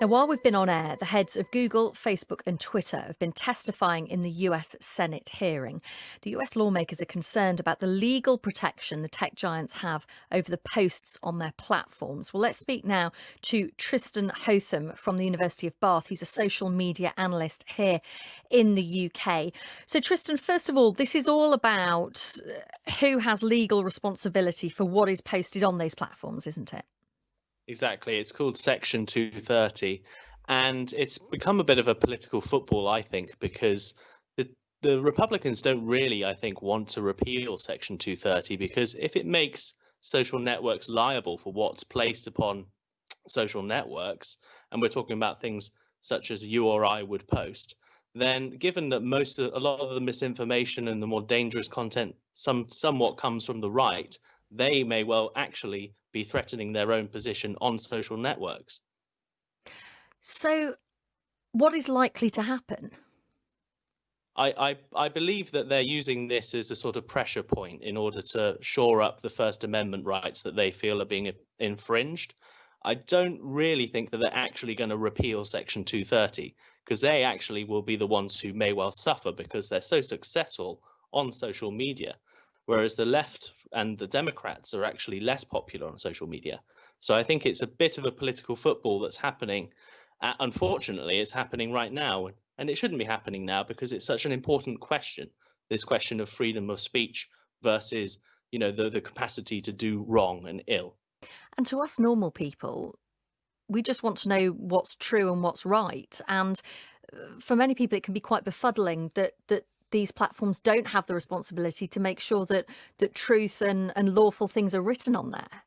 Now, while we've been on air, the heads of Google, Facebook, and Twitter have been testifying in the US Senate hearing. The US lawmakers are concerned about the legal protection the tech giants have over the posts on their platforms. Well, let's speak now to Tristan Hotham from the University of Bath. He's a social media analyst here in the UK. So, Tristan, first of all, this is all about who has legal responsibility for what is posted on those platforms, isn't it? Exactly. It's called Section 230. And it's become a bit of a political football, I think, because the Republicans don't really, I think, want to repeal Section 230 because if it makes social networks liable for what's placed upon social networks, and we're talking about things such as you or I would post, then given that a lot of the misinformation and the more dangerous content somewhat comes from the right, they may well actually be threatening their own position on social networks. So, what is likely to happen? I believe that they're using this as a sort of pressure point in order to shore up the First Amendment rights that they feel are being infringed. I don't really think that they're actually going to repeal Section 230 because they actually will be the ones who may well suffer because they're so successful on social media, whereas the left and the Democrats are actually less popular on social media. So I think it's a bit of a political football that's happening. Unfortunately, it's happening right now, and it shouldn't be happening now because it's such an important question. This question of freedom of speech versus, the capacity to do wrong and ill. And to us normal people, we just want to know what's true and what's right. And for many people, it can be quite befuddling that these platforms don't have the responsibility to make sure that truth and lawful things are written on there.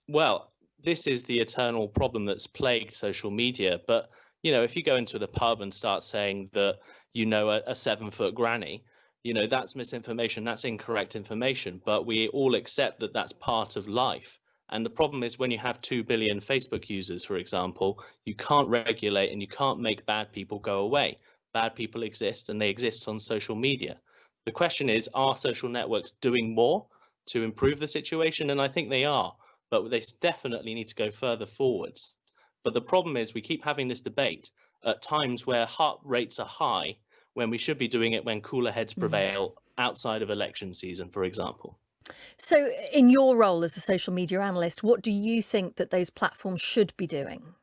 Well, this is the eternal problem that's plagued social media. But, if you go into the pub and start saying that, a 7 foot granny, that's misinformation, that's incorrect information. But we all accept that that's part of life. And the problem is when you have 2 billion Facebook users, for example, you can't regulate and you can't make bad people go away. Bad people exist and they exist on social media. The question is, are social networks doing more to improve the situation? And I think they are, but they definitely need to go further forwards. But the problem is we keep having this debate at times where heart rates are high when we should be doing it when cooler heads Mm. prevail outside of election season, for example. So, in your role as a social media analyst, what do you think that those platforms should be doing?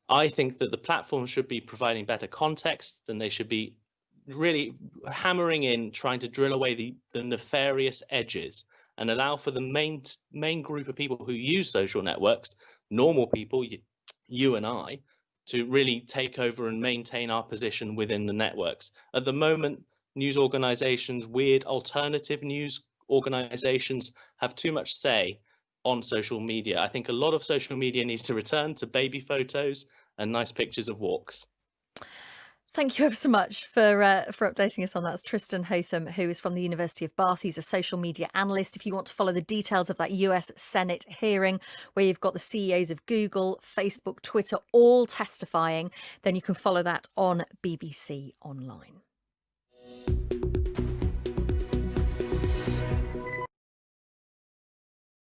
I think that the platforms should be providing better context and they should be really hammering in, trying to drill away the nefarious edges and allow for the main group of people who use social networks, normal people, you and I, to really take over and maintain our position within the networks. At the moment, news organizations, weird alternative news organizations have too much say on social media. I think a lot of social media needs to return to baby photos and nice pictures of walks. Thank you ever so much for updating us on that. It's Tristan Hotham, who is from the University of Bath. He's a social media analyst. If you want to follow the details of that US Senate hearing, where you've got the CEOs of Google, Facebook, Twitter, all testifying, then you can follow that on BBC Online.